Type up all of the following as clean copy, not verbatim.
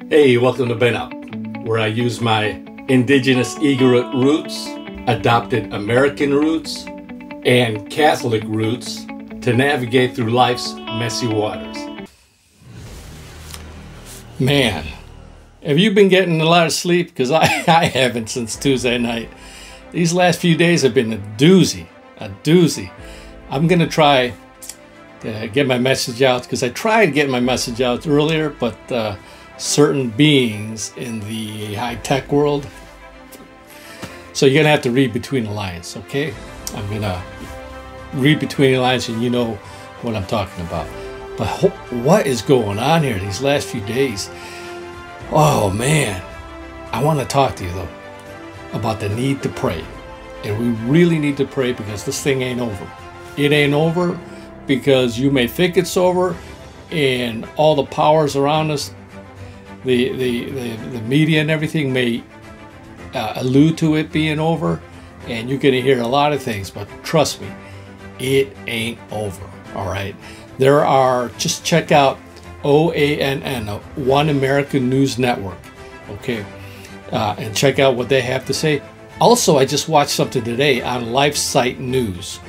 Hey, welcome to BenUp, where I use my indigenous Igorot roots, adopted American roots, and Catholic roots to navigate through life's messy waters. Man, have you been getting a lot of sleep? Because I haven't since Tuesday night. These last few days have been a doozy. I'm going to try to get my message out, because I tried getting my message out earlier, but certain beings in the high-tech world. So you're going to have to read between the lines, okay? I'm going to read between the lines and you know what I'm talking about. But what is going on here these last few days? Oh, man. I want to talk to you, though, about the need to pray. And we really need to pray, because this thing ain't over. It ain't over because you may think it's over, and all the powers around us, the media and everything may allude to it being over, and you're going to hear a lot of things, but trust me, it ain't over. All right, there are, just check out OANN, One American News Network, okay, and check out what they have to say. Also, I just watched something today on LifeSite News,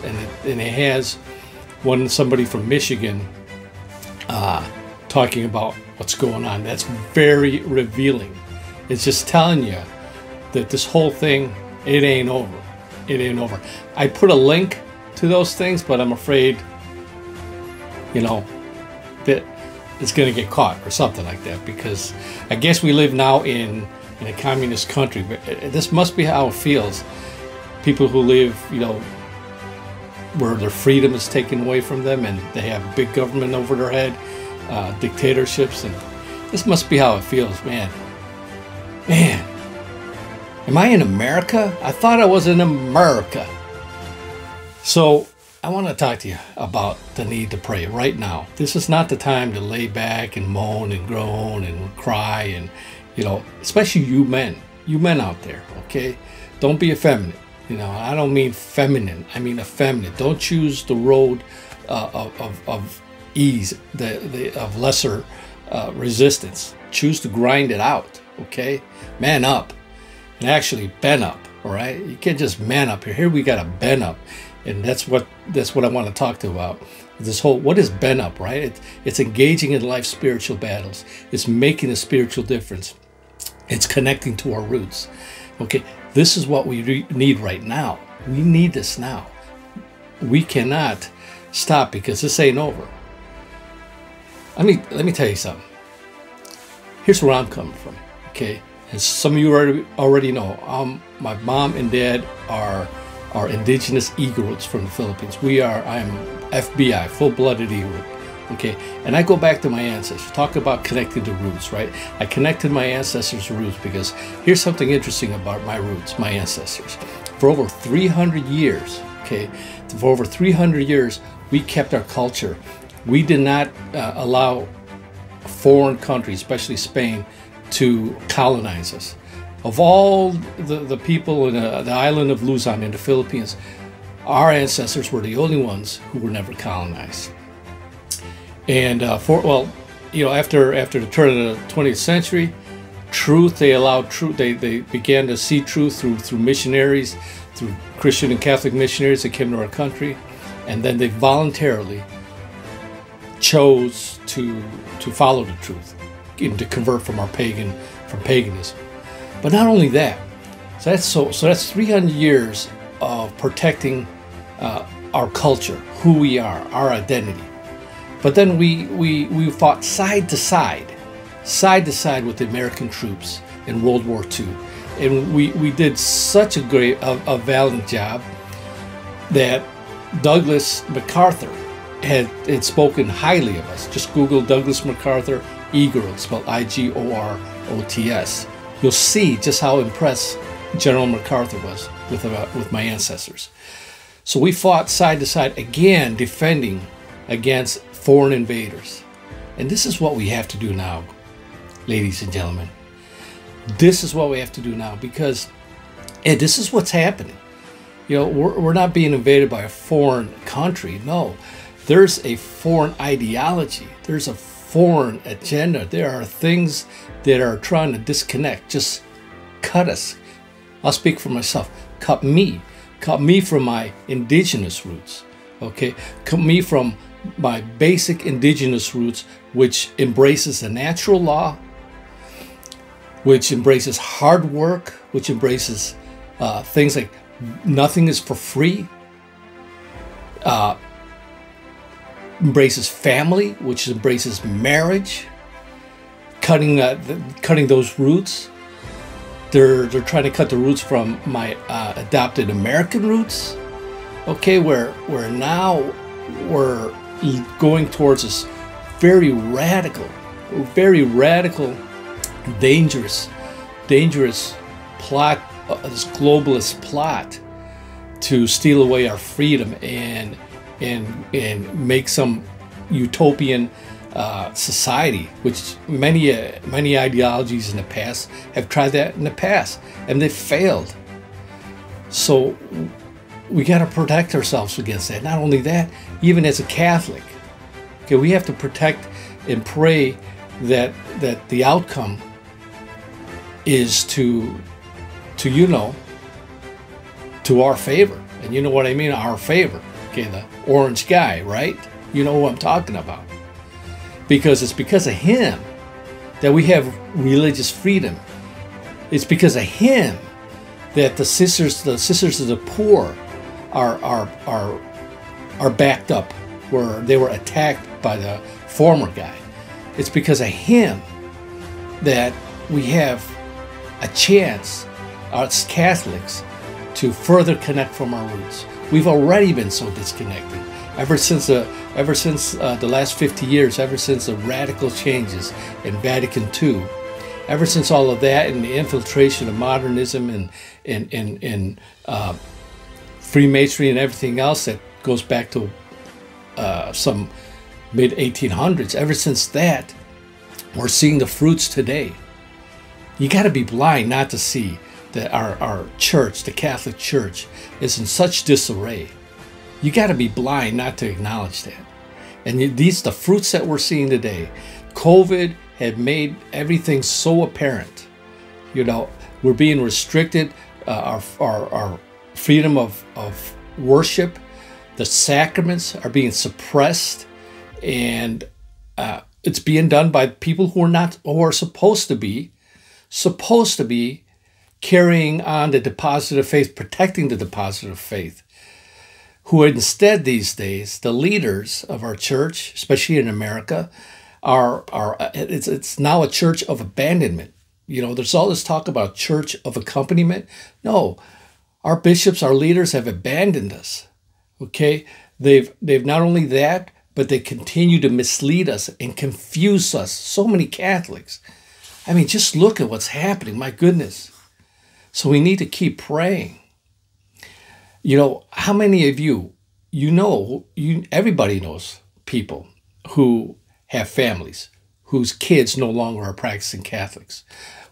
and it has somebody from Michigan talking about what's going on. That's very revealing. It's just telling you that this whole thing, it ain't over. It ain't over. I put a link to those things, but I'm afraid, you know, that it's going to get caught or something like that, because I guess we live now in a communist country. But this must be how it feels. People who live, you know, where their freedom is taken away from them, and they have big government over their head, dictatorships, and this must be how it feels, man. Man, am I in America? I thought I was in America. So I want to talk to you about the need to pray right now. This is not the time to lay back and moan and groan and cry, and, you know, especially you men out there, okay? Don't be effeminate. You know, I don't mean feminine, I mean effeminate. Don't choose the road of ease, of lesser resistance. Choose to grind it out, okay? Man up, and actually ben up, all right? You can't just man up here. Here we got to ben up, and that's what I want to talk to you about. This whole, what is ben up, right? It's engaging in life's spiritual battles. It's making a spiritual difference. It's connecting to our roots, okay? This is what we need right now. We need this now. We cannot stop, because this ain't over. Let me tell you something. Here's where I'm coming from, okay? As some of you already know, my mom and dad are indigenous Igorots from the Philippines. I'm FBI, full-blooded Igorot, okay? And I go back to my ancestors. Talk about connecting to roots, right? I connected my ancestors' roots because here's something interesting about my roots, my ancestors. For over 300 years, okay, for over 300 years, we kept our culture. We did not allow foreign countries, especially Spain, to colonize us. Of all the people in the island of Luzon in the Philippines, our ancestors were the only ones who were never colonized. And well, you know, after the turn of the 20th century, they allowed truth. They began to see truth through missionaries, through Christian and Catholic missionaries that came to our country, and then they voluntarily chose to follow the truth and to convert from paganism. But not only that, so that's 300 years of protecting our culture, who we are, our identity. But then we fought side to side with the American troops in World War II, and we did such a valiant job that Douglas MacArthur had spoken highly of us. Just Google Douglas MacArthur Igorot, spelled I-G-O-R-O-T-S. You'll see just how impressed General MacArthur was with my ancestors. So we fought side to side, again defending against foreign invaders. And this is what we have to do now, ladies and gentlemen. This is what we have to do now, because this is what's happening. You know, we're not being invaded by a foreign country. No, there's a foreign ideology. There's a foreign agenda. There are things that are trying to disconnect, just cut us. I'll speak for myself. Cut me from my indigenous roots. Okay, cut me from my basic indigenous roots, which embraces the natural law, which embraces hard work, which embraces things like nothing is for free, embraces family, which embraces marriage, cutting those roots. They're trying to cut the roots from my adopted American roots. Okay, where now we're going towards this very radical, dangerous plot, this globalist plot to steal away our freedom and make some utopian society, which many ideologies in the past have tried that in the past, and they've failed. So we got to protect ourselves against that. Not only that, even as a Catholic, okay, we have to protect and pray that the outcome is to our favor. And you know what I mean, our favor. Okay, the orange guy, right? You know who I'm talking about. Because it's because of him that we have religious freedom. It's because of him that the sisters of the poor are backed up where they were attacked by the former guy. It's because of him that we have a chance as Catholics to further connect from our roots. We've already been so disconnected ever since the last 50 years, ever since the radical changes in Vatican II, ever since all of that and the infiltration of modernism and Freemasonry and everything else that goes back to some mid-1800s. Ever since that, we're seeing the fruits today. You got to be blind not to see that our church, the Catholic Church, is in such disarray. You got to be blind not to acknowledge that. And these the fruits that we're seeing today. COVID had made everything so apparent. You know, we're being restricted, our freedom of worship. The sacraments are being suppressed, and it's being done by people who are supposed to be carrying on the deposit of faith, protecting the deposit of faith, who instead these days, the leaders of our church, especially in America, it's now a church of abandonment. You know, there's all this talk about church of accompaniment. No, our bishops, our leaders have abandoned us. Okay, they've not only that, but they continue to mislead us and confuse us. So many Catholics. I mean, just look at what's happening. My goodness. So we need to keep praying. You know, how many of you everybody knows people who have families whose kids no longer are practicing Catholics.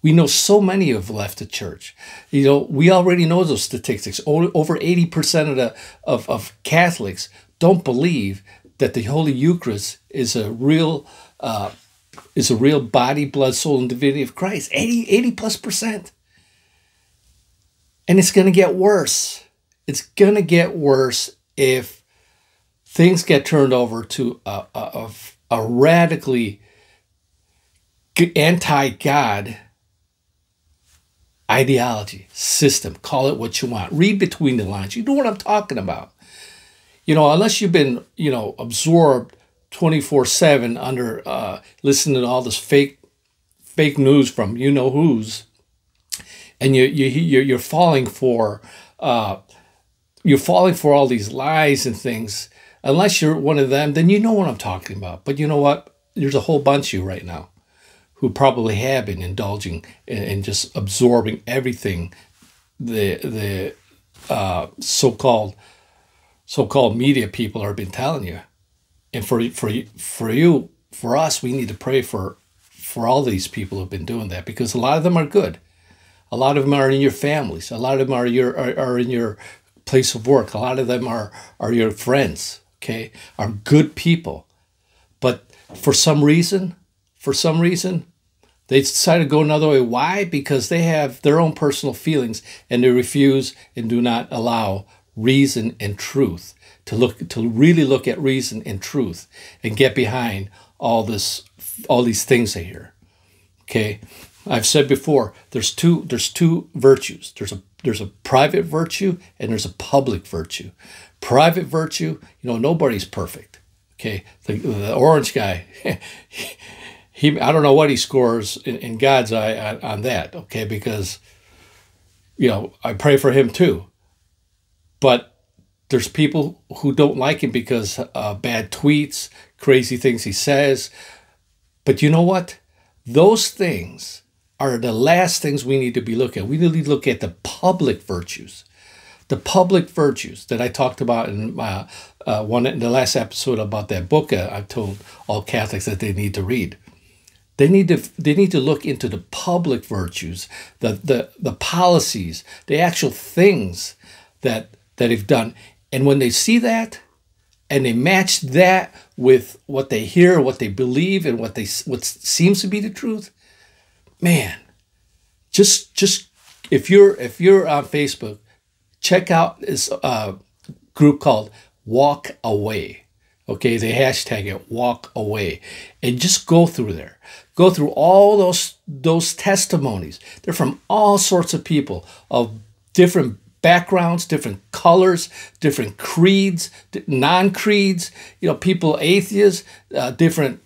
We know so many have left the church. You know, we already know those statistics. Over 80% of Catholics don't believe that the Holy Eucharist is a real body, blood, soul, and divinity of Christ. 80+%. And it's going to get worse. It's going to get worse if things get turned over to a radically anti-God ideology, system. Call it what you want. Read between the lines. You know what I'm talking about. You know, unless you've been, absorbed 24/7 under listening to all this fake news from you-know-whos, and you're falling for all these lies and things. Unless you're one of them, then you know what I'm talking about. But you know what? There's a whole bunch of you right now who probably have been indulging and just absorbing everything the so-called media people have been telling you. And for us, we need to pray for all these people who have been doing that, because a lot of them are good. A lot of them are in your families. A lot of them are in your place of work. A lot of them are your friends. Okay, are good people, but for some reason, they decide to go another way. Why? Because they have their own personal feelings and they refuse and do not allow reason and truth to really look at reason and truth and get behind all these things they hear. Okay, I've said before, there's two virtues. There's a private virtue and there's a public virtue. Private virtue, nobody's perfect. Okay, the orange guy. I don't know what he scores in God's eye on that, okay, because, I pray for him too. But there's people who don't like him because bad tweets, crazy things he says. But you know what? Those things are the last things we need to be looking at. We need to look at the public virtues. The public virtues that I talked about in the last episode about that book I've told all Catholics that they need to read. They need to look into the public virtues, the policies, the actual things that they've done. And when they see that and they match that with what they hear, what they believe, and what seems to be the truth, man, just if you're on Facebook, check out this group called Walk Away. Okay, they hashtag it Walk Away, and just go through there. Go through all those testimonies. They're from all sorts of people of different backgrounds, different colors, different creeds, non-creeds. People atheists, different.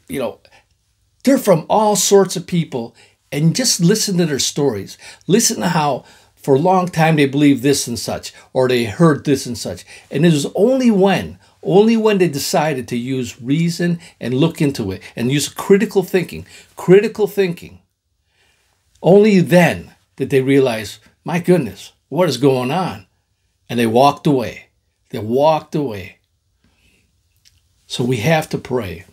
They're from all sorts of people, and just listen to their stories. Listen to how for a long time they believed this and such, or they heard this and such, and it was only when they decided to use reason and look into it and use critical thinking, only then did they realize, my goodness, what is going on? And they walked away. So we have to pray.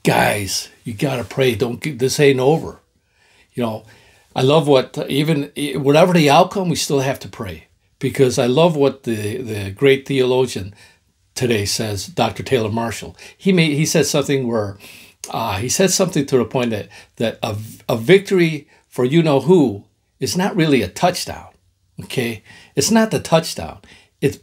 Guys, you got to pray. This ain't over. I love whatever the outcome, we still have to pray. Because I love what the great theologian today says, Dr. Taylor Marshall. He said something where he said something to the point that a victory for who is not really a touchdown. Okay, it's not the touchdown. It's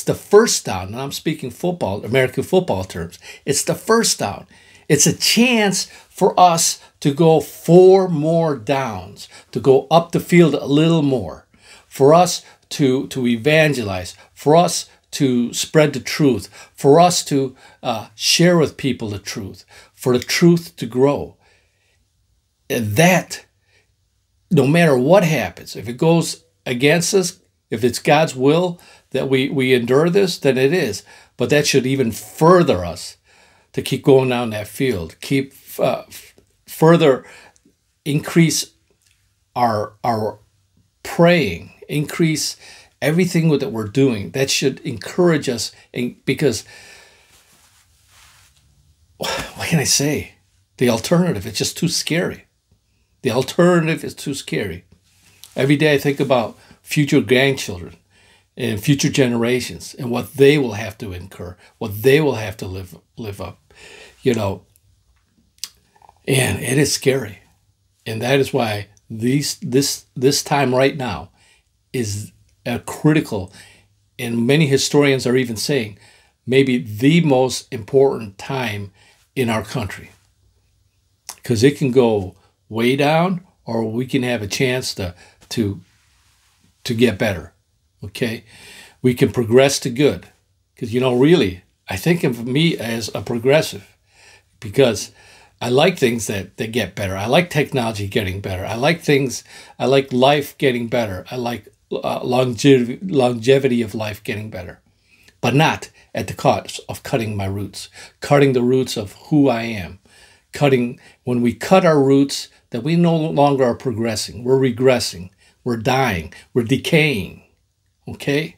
the first down. And I'm speaking football, American football terms. It's the first down. It's a chance for us to go 4 more downs, to go up the field a little more, for us to evangelize, for us to spread the truth, for us to share with people the truth, for the truth to grow. And that, no matter what happens, if it goes against us, if it's God's will that we endure this, then it is. But that should even further us to keep going down that field, keep further increase our praying, increase everything that we're doing. That should encourage us, because what can I say? The alternative, it's just too scary. The alternative is too scary. Every day I think about future grandchildren and future generations and what they will have to incur, what they will have to live up, and it is scary. And that is why this time right now is critical, and many historians are even saying maybe the most important time in our country, because it can go way down, or we can have a chance to get better. Okay, we can progress to good, because really I think of me as a progressive, because I like things that get better. I like technology getting better. I like life getting better. I like longevity of life getting better, but not at the cost of cutting my roots, cutting the roots of who I am. When we cut our roots, that we no longer are progressing. We're regressing. We're dying. We're decaying. Okay?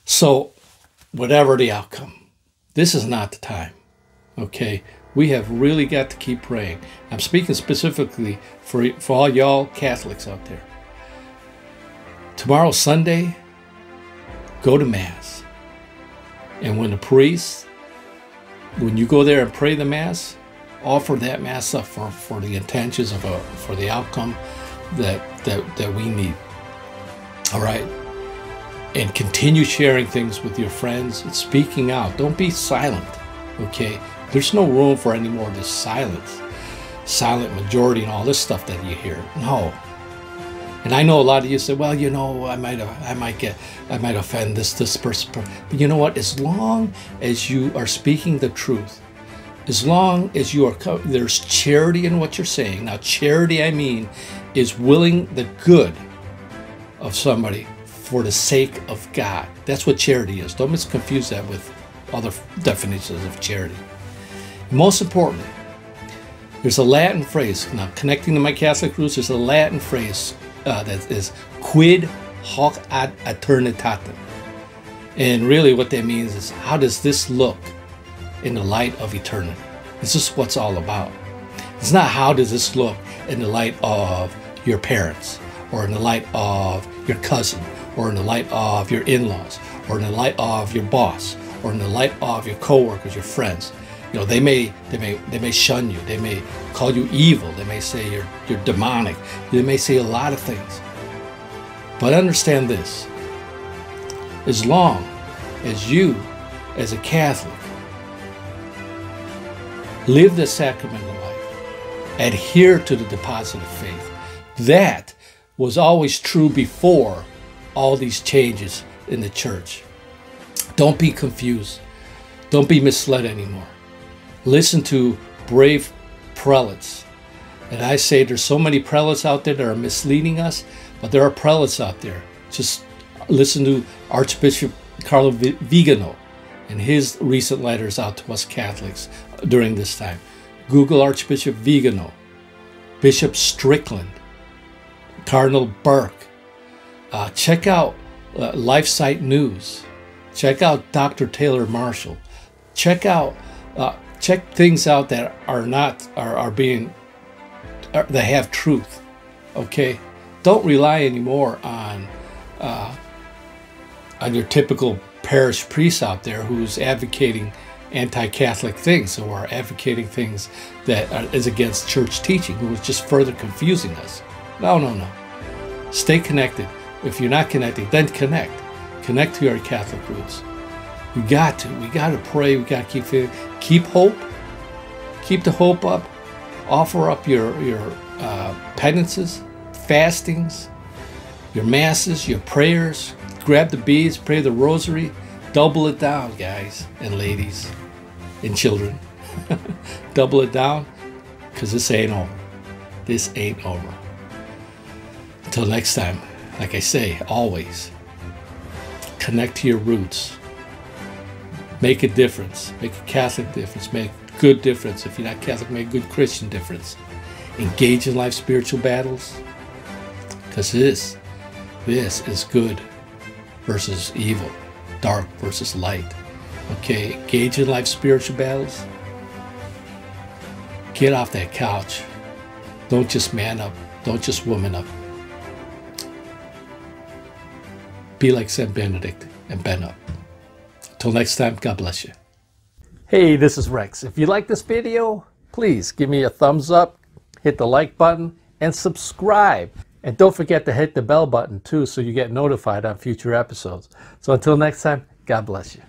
So, whatever the outcome, this is not the time. Okay? We have really got to keep praying. I'm speaking specifically for all y'all Catholics out there. Tomorrow, Sunday, go to Mass. And when the priest when you go there and pray the Mass, offer that Mass up for the intentions of for the outcome that we need. All right? And continue sharing things with your friends and speaking out. Don't be silent, okay? There's no room for any more of this silent majority and all this stuff that you hear. No. And I know a lot of you say, well, you know, I might offend this person. But you know what? As long as you are speaking the truth, as long as you are, there's charity in what you're saying. Now, charity, I mean, is willing the good of somebody for the sake of God. That's what charity is. Don't misconfuse that with other definitions of charity. Most importantly, there's a Latin phrase. Now, connecting to my Catholic roots, there's a Latin phrase that is quid hoc ad aeternitatem. And really what that means is, how does this look in the light of eternity? This is what it's all about. It's not how does this look in the light of your parents, or in the light of your cousin, or in the light of your in-laws, or in the light of your boss, or in the light of your coworkers, your friends. You know, they may shun you. They may call you evil. They may say you're demonic. They may say a lot of things. But understand this: as long as you, as a Catholic, live the sacramental life, adhere to the deposit of faith, that was always true before all these changes in the church. Don't be confused. Don't be misled anymore. Listen to brave prelates. And I say there's so many prelates out there that are misleading us, but there are prelates out there. Just listen to Archbishop Carlo Vigano and his recent letters out to us Catholics during this time. Google Archbishop Vigano, Bishop Strickland, Cardinal Burke. Check out LifeSite News. Check out Dr. Taylor Marshall. Check things out that that have truth. Okay, don't rely anymore on your typical parish priest out there who's advocating anti-Catholic things, or advocating things that is against church teaching, who is just further confusing us. No. Stay connected. If you're not connected, then connect. Connect to your Catholic roots. We got to pray. We got to keep hope. Keep the hope up. Offer up your penances, fastings, your masses, your prayers. Grab the beads, pray the rosary. Double it down, guys and ladies and children. Double it down, because this ain't over. This ain't over. Until next time, like I say, always connect to your roots. Make a difference. Make a Catholic difference. Make a good difference. If you're not Catholic, make a good Christian difference. Engage in life's spiritual battles, because this is good versus evil, dark versus light. Okay, engage in life's spiritual battles. Get off that couch. Don't just man up. Don't just woman up. Be like St. Benedict and BenUp. Until next time, God bless you. Hey, this is Rex. If you like this video, please give me a thumbs up, hit the like button, and subscribe. And don't forget to hit the bell button too, so you get notified on future episodes. So until next time, God bless you.